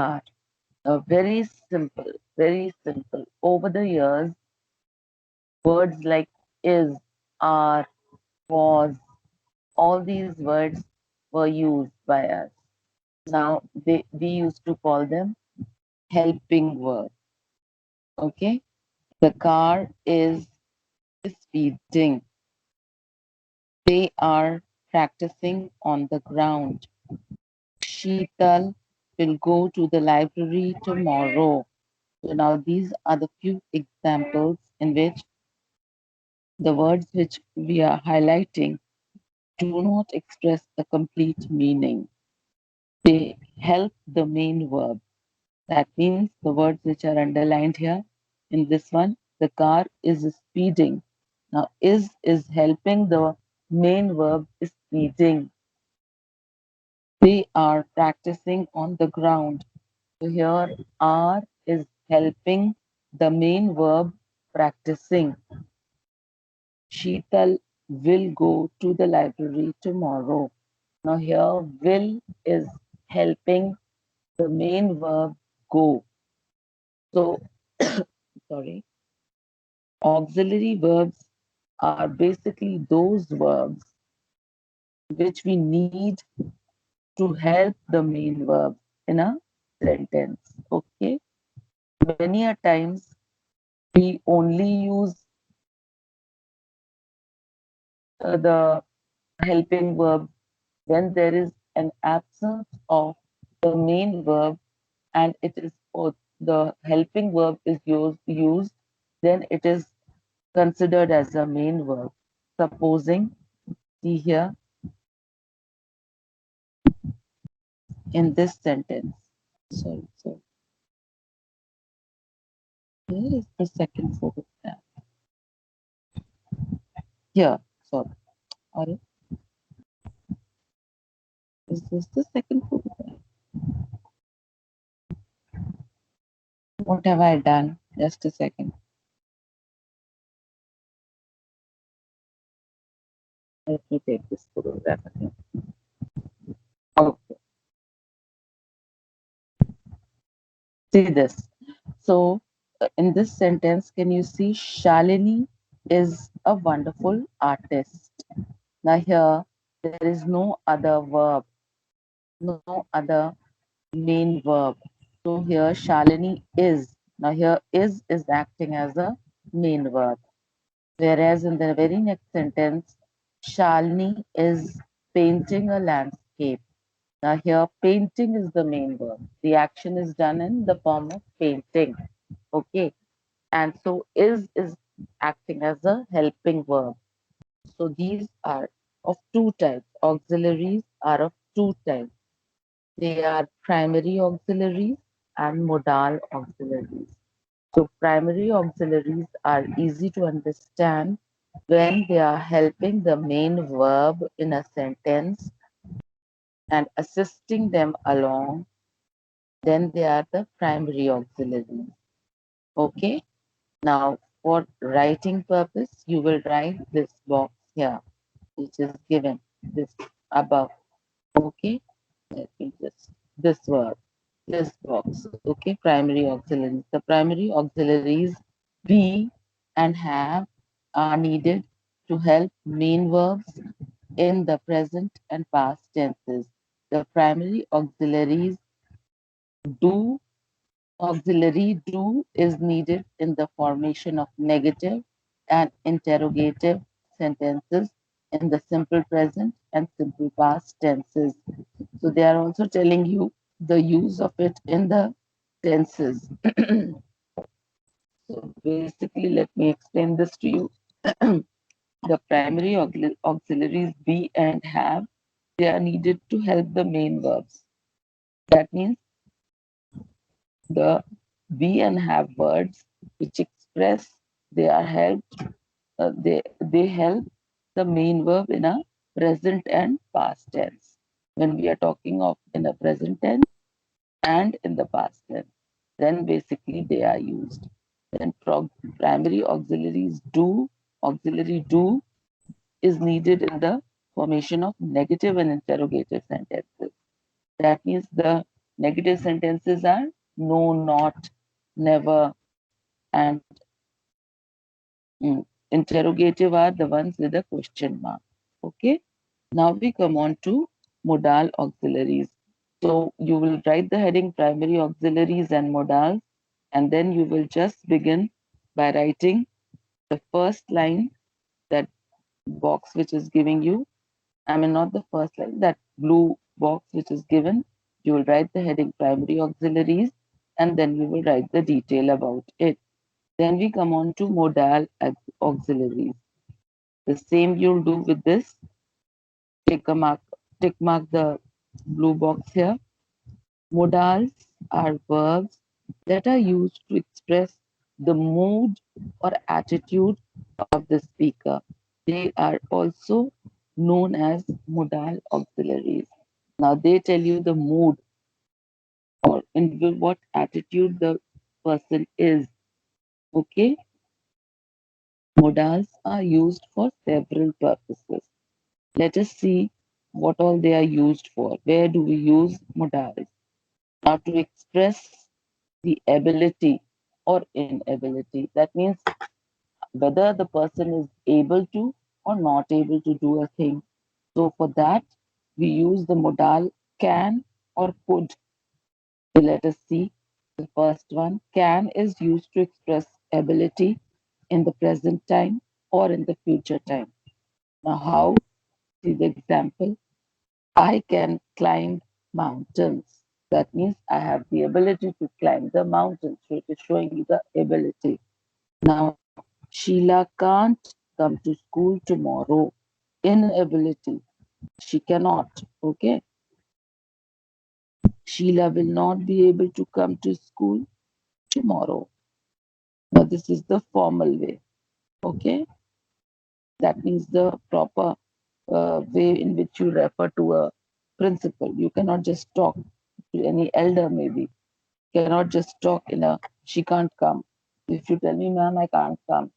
are. Very simple, very simple. Over the years, words like is, are, was, all these words were used by us. Now we used to call them helping verbs. Okay, the car is speeding. They are practicing on the ground. Sheetal will go to the library tomorrow. So now these are the few examples in which the words which we are highlighting do not express the complete meaning. They help the main verb. That means the words which are underlined here in this one, the car is speeding. Now is helping the main verb is speeding. They are practicing on the ground. So here are is helping the main verb practicing. Sheetal will go to the library tomorrow. Now here will is helping the main verb go. So sorry, auxiliary verbs are basically those verbs which we need to help the main verb in a sentence. Okay. Many a times we only use the helping verb when there is an absence of the main verb and it is the helping verb is used, then it is considered as a main verb. Supposing, see here in this sentence. Sorry. Where is the second photograph? Here. Sorry. Or is this the second photograph? What have I done? Just a second. Let me take this photograph again. Okay. See this. So, in this sentence, can you see Shalini is a wonderful artist? Now, here there is no other verb, no other main verb. So, here Shalini is. Now, here is acting as a main verb. Whereas in the very next sentence, Shalini is painting a landscape. Now, here painting is the main verb. The action is done in the form of painting. Okay. And so is acting as a helping verb. So these are of two types. Auxiliaries are of two types. They are primary auxiliaries and modal auxiliaries. So primary auxiliaries are easy to understand when they are helping the main verb in a sentence and assisting them along, then they are the primary auxiliaries. Okay. Now, for writing purpose, you will write this box here, which is given this above. Okay, let me just this word, this box. Okay, primary auxiliaries. The primary auxiliaries be and have are needed to help main verbs in the present and past tenses. The primary auxiliaries do auxiliary do is needed in the formation of negative and interrogative sentences in the simple present and simple past tenses. So they are also telling you the use of it in the tenses. So basically, let me explain this to you. The primary auxiliaries be and have, they are needed to help the main verbs. That means the be and have words which express they are helped they help the main verb in a present and past tense when we are talking of in a present tense and in the past tense, then basically they are used. Then primary auxiliary do is needed in the formation of negative and interrogative sentences. That means the Negative sentences are no, not, never, and interrogative are the ones with a question mark. Okay. Now we come on to modal auxiliaries. So you will write the heading primary auxiliaries and modals, and then you will just begin by writing the first line, that box which is giving you, I mean, not the first line, that blue box which is given. You will write the heading primary auxiliaries, and then you will write the detail about it. Then we come on to modal auxiliaries. The same you'll do with this. Take a mark, tick mark the blue box here. Modals are verbs that are used to express the mood or attitude of the speaker. They are also known as modal auxiliaries. Now they tell you the mood or in what attitude the person is. Okay, modals are used for several purposes. Let us see what all they are used for. Where do we use modals? Now, to express the ability or inability. That means whether the person is able to or not able to do a thing. So, for that, we use the modal can or could. So, let us see the first one. Can is used to express ability in the present time or in the future time. Now, how? See the example. I can climb mountains. That means I have the ability to climb the mountains. So it is showing you the ability. Now, Sheila can't come to school tomorrow. Inability. She cannot. Okay. Sheila will not be able to come to school tomorrow. Now, this is the formal way. Okay. That means the proper way in which you refer to a principal. You cannot just talk to any elder, maybe. You cannot just talk in a she can't come. If you tell me, ma'am, I can't come,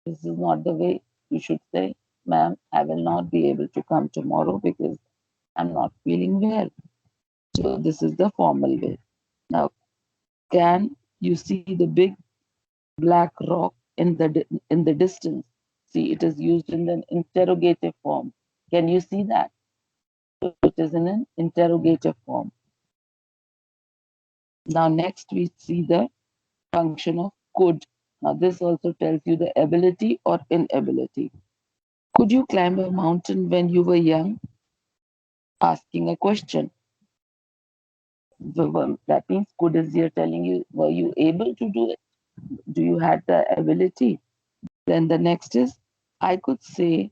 this is not the way. You should say, ma'am, I will not be able to come tomorrow because I'm not feeling well. So this is the formal way. Now, can you see the big black rock in the distance? See, it is used in an interrogative form. Can you see that? So it is in an interrogative form. Now, next we see the function of could. Now, this also tells you the ability or inability. Could you climb a mountain when you were young? Asking a question. That means could is here telling you, were you able to do it? Do you had the ability? Then the next is, I could say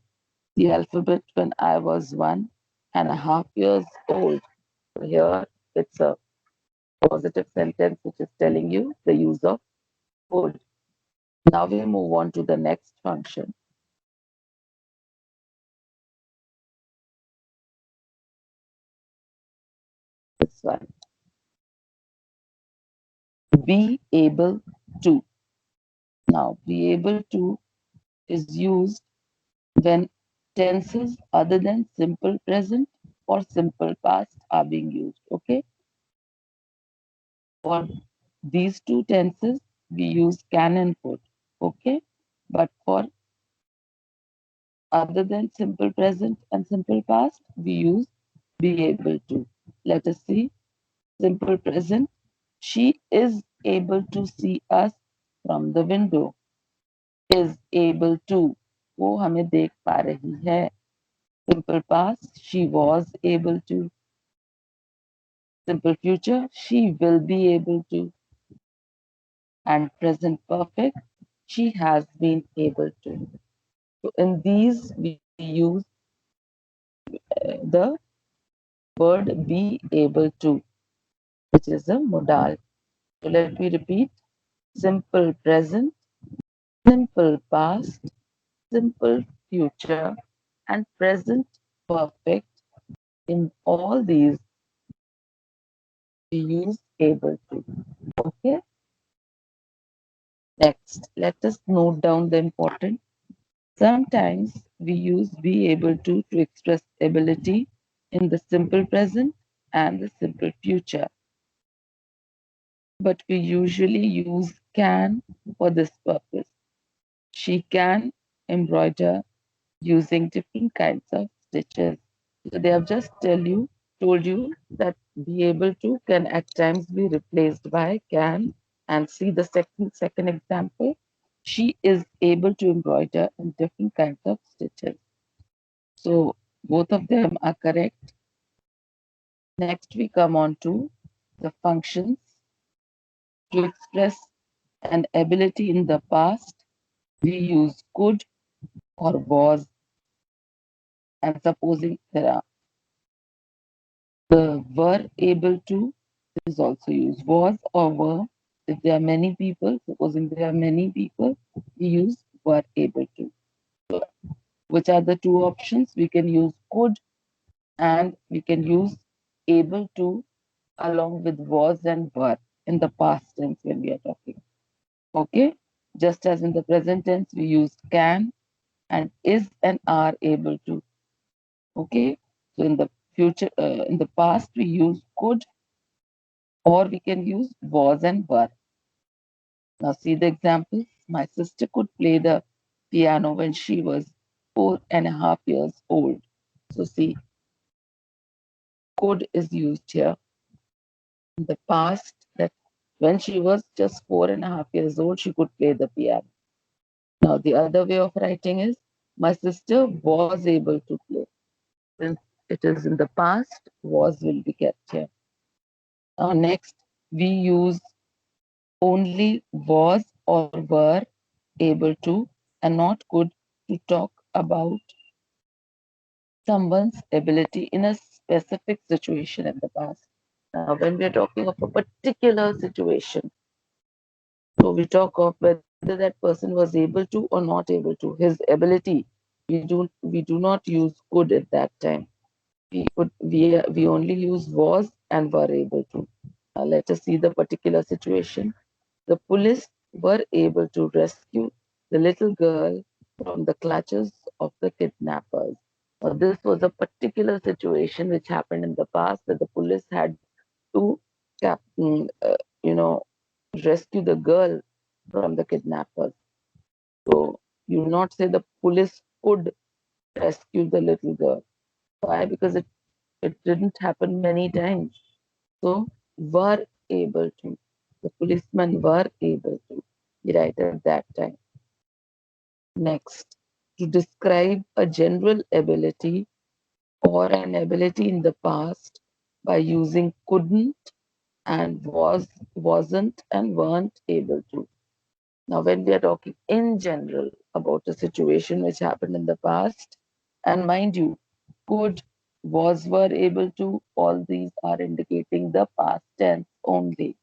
the alphabet when I was 1.5 years old. So here it's a positive sentence which is telling you the use of could. Now we move on to the next function. This one. Be able to. Now, be able to is used when tenses other than simple present or simple past are being used. Okay. For these two tenses, we use can and could. Okay. But for other than simple present and simple past, we use be able to. Let us see. Simple present. She is able to see us from the window. Is able to. वो हमें देख पा रही है. Simple past. She was able to. Simple future. She will be able to. And present perfect. She has been able to. So in these we use the word be able to, which is a modal. So let me repeat. Simple present, simple past, simple future, and present perfect. In all these, we use able to. Okay. Next, let us note down the important. Sometimes we use be able to express ability in the simple present and the simple future. but we usually use can for this purpose. She can embroider using different kinds of stitches. So they have just told you that be able to can at times be replaced by can. And see the second example. She is able to embroider in different kinds of stitches. So both of them are correct. Next we come on to the functions to express an ability in the past. We use could or was, and supposing there are the were able to is also used. Was or were. If there are many people, supposing there are many people, we use were able to. So, which are the two options? We can use could and we can use able to along with was and were in the past tense when we are talking. Okay? Just as in the present tense, we use can and is and are able to. Okay? So in the past, we use could or we can use was and were. Now, see the examples. My sister could play the piano when she was 4.5 years old. So, see, could is used here in the past that when she was just 4.5 years old, she could play the piano. Now, the other way of writing is my sister was able to play. Since it is in the past, was will be kept here. Now, next, we use only was or were able to and not could to talk about someone's ability in a specific situation in the past. Now, when we are talking of a particular situation, so we talk of whether that person was able to or not able to, his ability. We do not use could at that time. We only use was and were able to. Let us see the particular situation. The police were able to rescue the little girl from the clutches of the kidnappers. This was a particular situation which happened in the past that the police had to cap- mm, uh, you know, rescue the girl from the kidnappers. So you not say the police could rescue the little girl. Why? Because it didn't happen many times. So were able to. The policemen were able to. Right at that time. Next, to describe a general ability or an ability in the past by using couldn't and wasn't and weren't able to. Now, when we are talking in general about a situation which happened in the past, and mind you, could, was, were able to, all these are indicating the past tense only.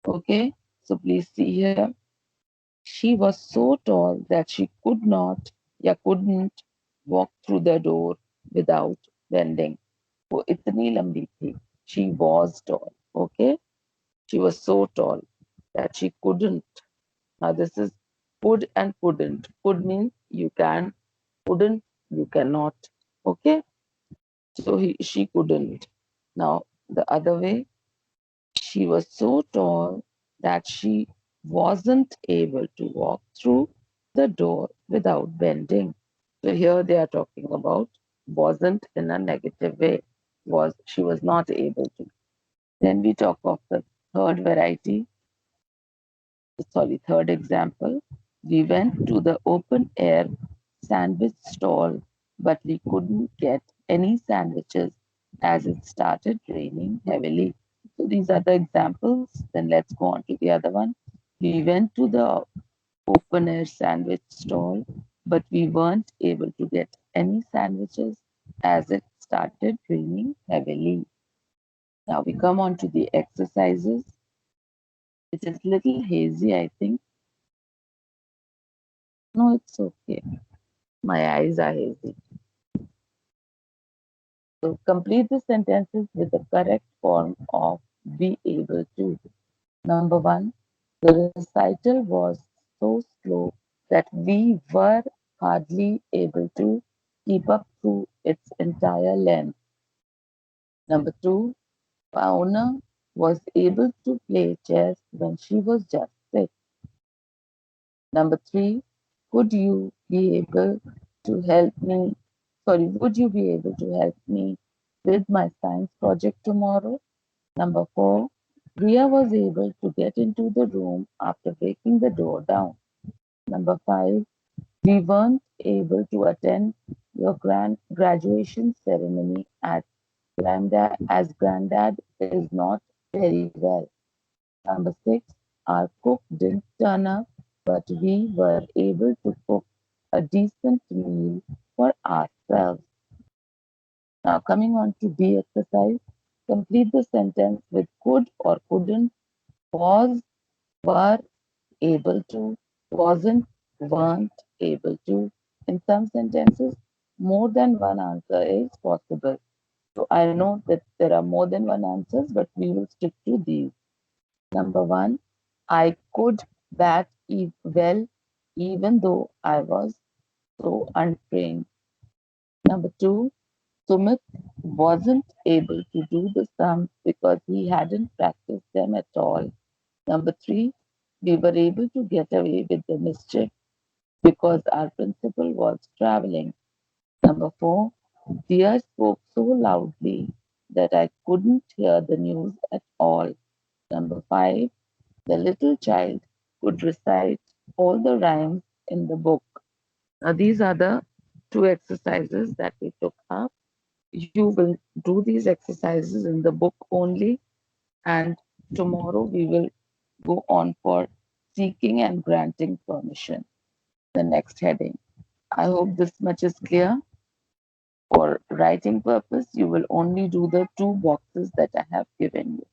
Okay, so please see here. She was so tall that she could not, या couldn't walk through the door without bending. वो इतनी लंबी थी. She was tall. Okay, she was so tall that she couldn't. Now this is could and couldn't. Could means you can, couldn't you cannot. Okay, so she couldn't. Now the other way, she was so tall that she wasn't able to walk through the door without bending. So here they are talking about wasn't in a negative way. She was not able to. Then we talk of the third variety, third example. We went to the open air sandwich stall, but we couldn't get any sandwiches as it started raining heavily. So these are the examples. Then let's go on to the other one. We went to the open air sandwich stall, but we weren't able to get any sandwiches as it started raining heavily. Now we come on to the exercises. It is little hazy, I think. No, it's okay. My eyes are hazy. So complete the sentences with the correct form of be able to. Number one, the recital was so slow that we were hardly able to keep up through its entire length. Number two, Pauna was able to play chess when she was just 6? Number 3, could you be able to help me? Sorry, would you be able to help me with my science project tomorrow? Number 4, Ria was able to get into the room after breaking the door down. Number 5, we weren't able to attend your grand graduation ceremony at Granddad as Granddad is not very well. Number 6, our cook didn't turn up, but we were able to cook a decent meal for ourselves. Now, coming on to B exercise, complete the sentence with could or couldn't, was, were able to, wasn't, weren't able to. In some sentences, more than one answer is possible. So I know that there are more than one answers, but we will stick to these. Number 1, I could bat well even though I was so untrained. Number 2, Sumit wasn't able to do the sums because he hadn't practiced them at all. Number 3, we were able to get away with the mischief because our principal was traveling. Number 4, Dear spoke so loudly that I couldn't hear the news at all. Number 5, the little child could recite all the rhymes in the book. Now, these are the two exercises that we took up. You will do these exercises in the book only, and tomorrow we will go on for seeking and granting permission, the next heading. I hope this much is clear. For writing purpose, you will only do the two boxes that I have given you.